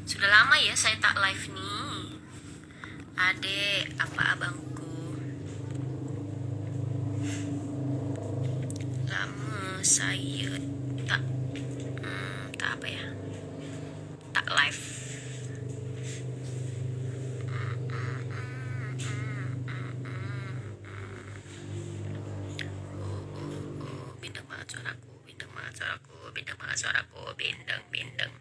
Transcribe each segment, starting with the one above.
Sudah lama ya saya tak live nih. Adek, apa abangku? Lama saya tak tak apa ya? Tak live. Bindeng banget suaraku, bindeng banget suaraku, bindeng banget suaraku, bindeng, bindeng.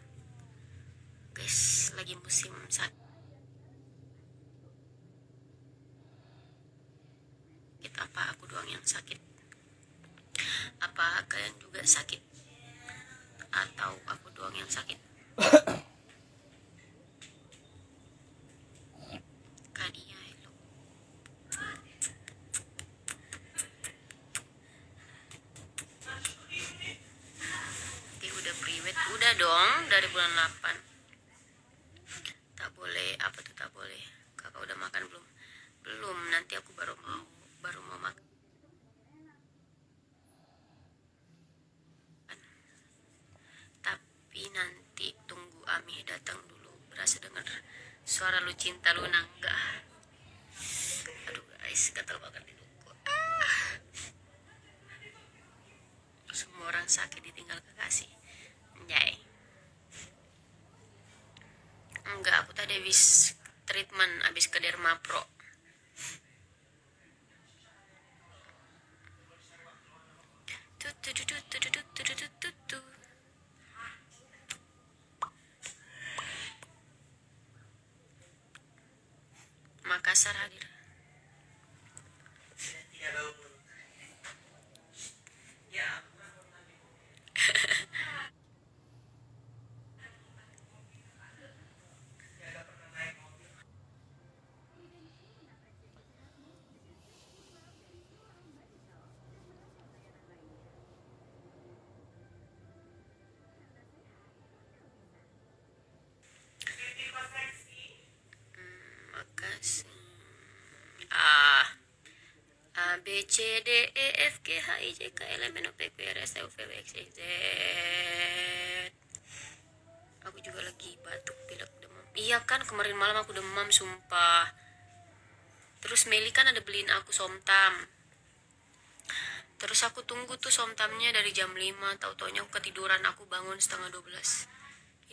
Guys, lagi musim sakit apa aku doang yang sakit? Apa kalian juga sakit? Atau aku doang yang sakit? Kania, hello. Oke, udah priwet, udah dong dari bulan 8. Tak boleh, apa tuh tak boleh? Kakak udah makan belum? Belum, nanti aku baru mau makan. Tapi nanti tunggu Ami datang dulu. Berasa denger suara lu cinta lu nangga. Aduh guys, gatel banget di duku. Semua orang sakit ditinggal kekasih. Anjay. Enggak, aku tadi habis treatment, habis ke Derma Pro. Makassar hadir. Makasih. A B C D E F G H I J K L M N O P Q R S T U V W X Y Z. Aku juga lagi batuk, pilek, demam. Iya kan, kemarin malam aku demam sumpah. Terus Meli kan ada beliin aku somtam. Terus aku tunggu tuh somtamnya dari jam 5. Tahu-taunya aku ketiduran, aku bangun setengah 12.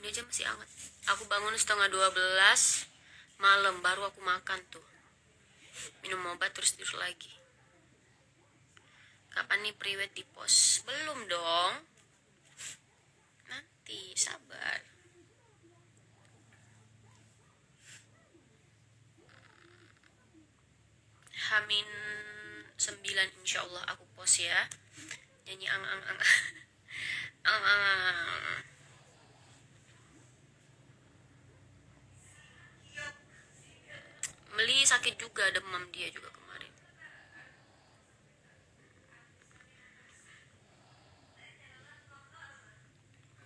Ini aja masih hangat. Aku bangun setengah 12 malam, baru aku makan tuh. Minum obat terus tidur lagi. Kapan nih priwet di pos? Belum dong. Nanti, sabar. Hamin 9 insya Allah aku pos ya. Nyanyi ang ang ang ang ang. Meli sakit juga, demam dia juga kemarin.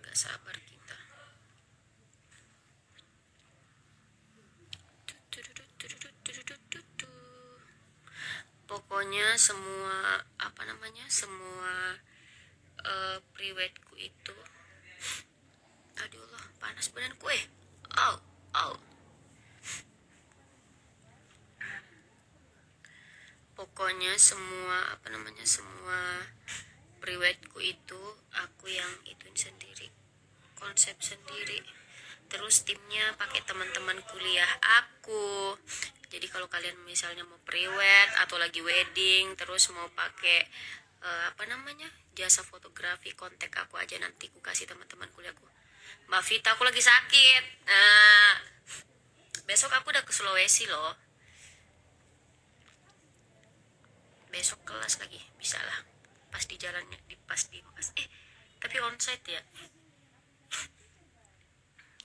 Gak sabar kita. Pokoknya semua apa namanya, semua priwetku itu, aduh Allah, panas badanku pokoknya semua apa namanya, semua priwetku itu aku yang ituin sendiri, konsep sendiri. Terus timnya pakai teman-teman kuliah aku. Jadi kalau kalian misalnya mau priwet atau lagi wedding, terus mau pakai apa namanya, jasa fotografi, kontak aku aja, nanti aku kasih teman-teman kuliahku. Mbak Vita, aku lagi sakit. Besok aku udah ke Sulawesi loh. Besok kelas lagi, bisa lah. Pas di jalannya, tapi onsite ya.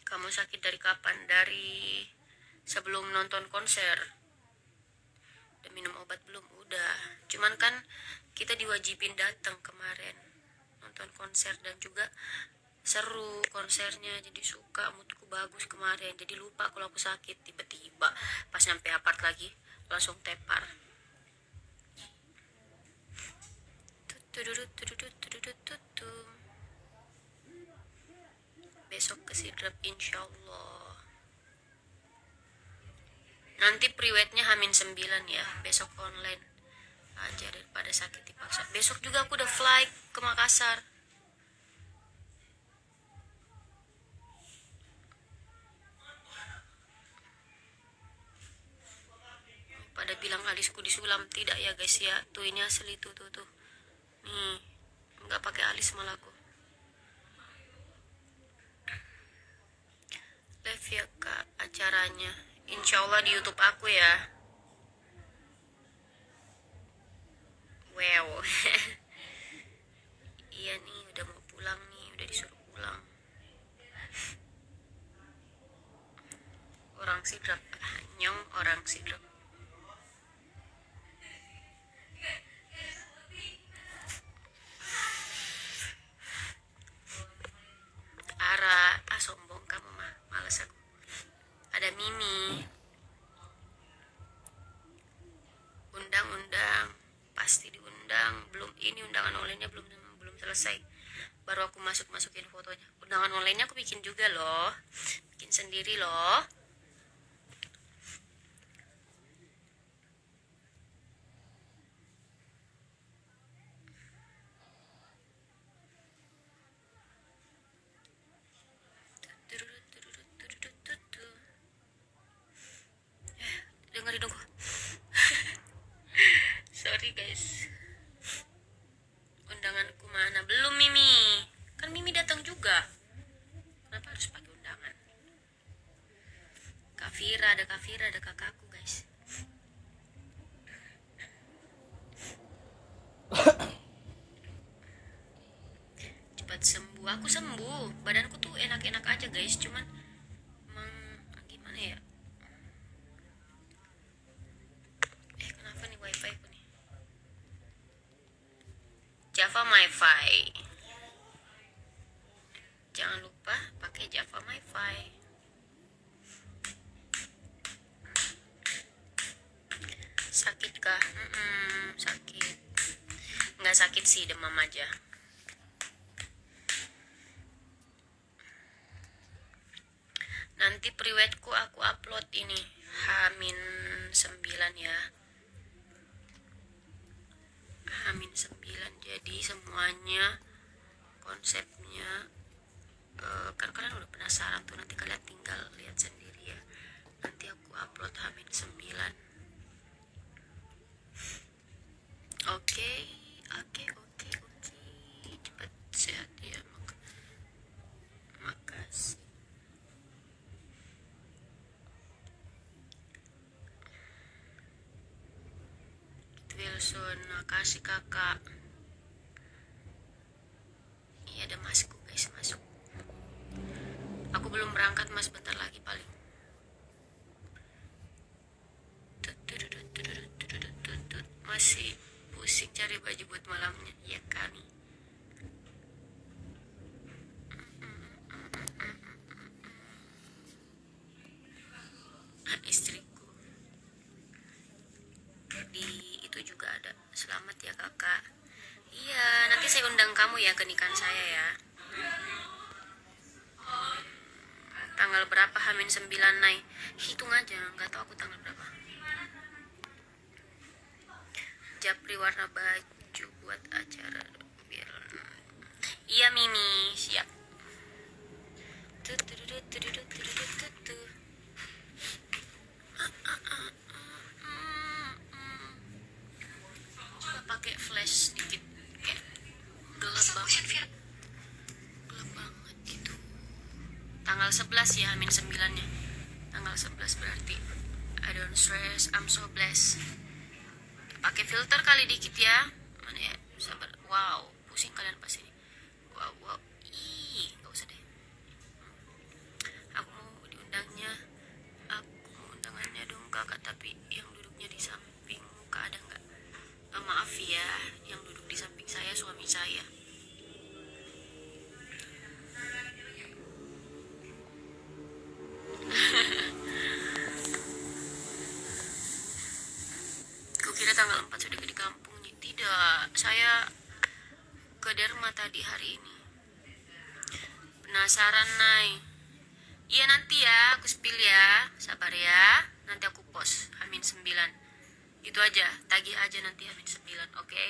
Kamu sakit dari kapan? Dari sebelum nonton konser. Udah minum obat belum? Udah. Cuman kan kita diwajibin datang kemarin nonton konser, dan juga seru konsernya, jadi suka, moodku bagus kemarin. Jadi lupa kalau aku sakit. Tiba-tiba pas nyampe apart lagi langsung tepar. Besok ke Sidrap insya Allah. Nanti priwetnya H-9 ya, besok online aja daripada sakit dipaksa. Besok juga aku udah flight ke Makassar. Pada bilang alisku disulam, tidak ya guys ya. Tuh ini asli tuh. Nih, nggak pakai alis malah aku. Live ya kak acaranya. Insya Allah di YouTube aku ya. Wow. Iya nih, udah mau pulang nih, udah disuruh pulang. Orang sidrak, nyong orang sidrak. Sombong kamu mah, males aku. Ada Mimi. Undang-undang, pasti diundang. Belum ini undangan online-nya belum selesai. Baru aku masukin fotonya. Undangan online-nya aku bikin juga loh. Bikin sendiri loh. Dengerin dong. Sorry guys. Undanganku mana? Belum Mimi. Kan Mimi datang juga. Kenapa harus pakai undangan? Kak Fira, ada kakakku guys. Cepat sembuh. Aku sembuh. Badanku tuh enak-enak aja guys. Cuman emang gimana ya? Kenapa nih wifi ku nih? Java MiFi. Jangan lupa pakai Java MiFi. Sakit kah? Sakit. Nggak sakit sih, demam aja. Nanti priwetku aku upload ini H-9 ya. H-9 jadi semuanya konsepnya kan kalian udah penasaran tuh, nanti kalian tinggal lihat sendiri ya. Nanti aku upload H-9. Oke. Cepat sehat ya. Makasih. Wilson, makasih kakak. Iya ada masku guys, masuk. Aku belum berangkat mas, bentar lagi paling. Masih pusing cari baju buat malamnya. Ya kami. Istriku di itu juga ada. Selamat ya kakak. Iya, nanti saya undang kamu ya ke nikahan saya ya. Tanggal berapa H-9 naik? Hitung aja, nggak tahu aku tanggal berapa. Japri warna baju buat acara biar. Iya Mimi, siap. Coba pakai flash sedikit, kayak gelap banget. Gelap banget gitu. Tanggal 11 ya H-9 nya. Tanggal 11 berarti I don't stress, I'm so blessed. Pakai filter kali dikit ya. Mana ya? Sabar. Wow, pusing kalian pas ini. Wow. Ih, nggak usah deh. Aku mau diundangnya. Aku mau undangannya dong kakak, tapi yang duduknya di samping muka ada nggak? Maaf ya, yang duduk di samping saya suami saya. Kira tanggal 4 sudah di kampung nih. Tidak, saya ke Derma tadi hari ini. Penasaran Nay? Iya nanti ya, aku spill ya. Sabar ya. nanti aku post H-9. Itu aja, tagih aja nanti H-9, oke?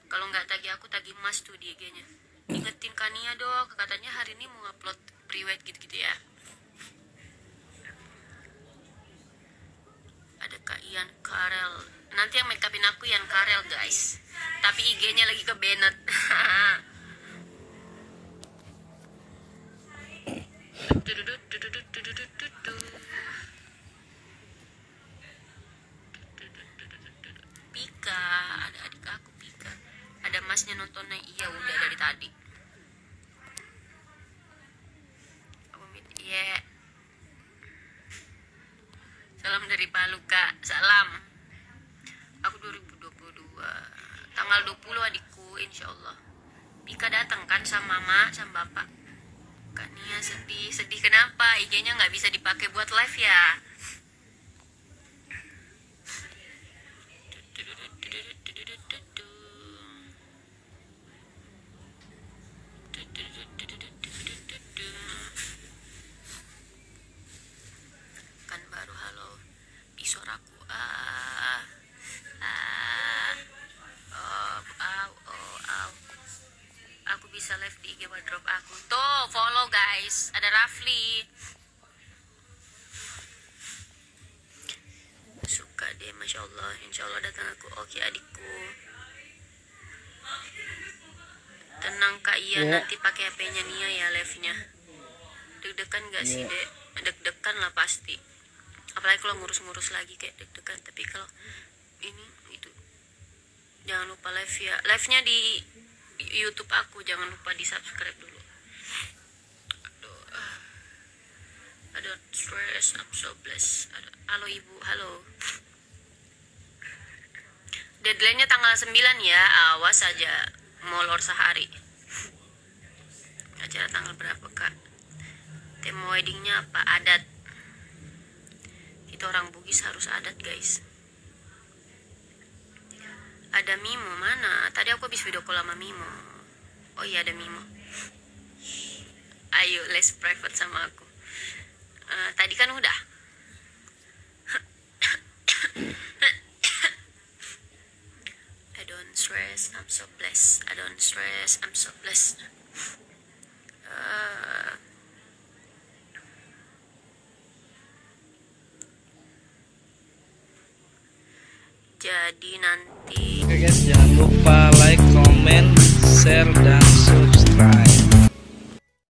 Kalau nggak tagih aku, tagih Mas tuh di IG-nya. Ingetin Kania dong, katanya hari ini mau upload pre-wed gitu-gitu ya. Ada Kak Ian Karel. Nanti yang make upin aku Ian Karel guys. Tapi IG-nya lagi ke Bennett. Pika, ada adik aku Pika. Ada masnya nontonnya, iya udah dari tadi. Iya. Salam dari Palu Kak, salam. Aku 2022 tanggal 20 adikku, insyaallah. Pika datang kan sama mama sama bapak. Kak Nia sedih kenapa? IG-nya nggak bisa dipakai buat live ya? Kan baru halo di suaraku aku bisa live di IG wardrobe aku tuh, follow guys, ada Rafli. Suka deh, masya Allah, insya Allah datang aku. Oke adikku, tenang Kak Ian, nanti pakai HP-nya Nia ya live-nya. Deg-degan gak sih dek? Deg-degan lah pasti, apalagi kalau ngurus-ngurus lagi kayak deg-degan. Tapi kalau ini itu jangan lupa live ya, live-nya di YouTube aku, jangan lupa di subscribe dulu. Aduh, stress, I'm so blessed. Halo ibu, halo. Deadline-nya tanggal 9 ya, awas aja molor sehari. Acara tanggal berapa kak? Tema weddingnya apa? Adat. Kita orang Bugis harus adat guys. Ada Mimo, mana? Tadi aku habis video call sama Mimo. Oh iya ada Mimo. Ayo les private sama aku. Tadi kan udah. I don't stress, I'm so blessed. I don't stress, I'm so blessed. Jadi nanti Oke guys, jangan lupa like, comment, share, dan subscribe.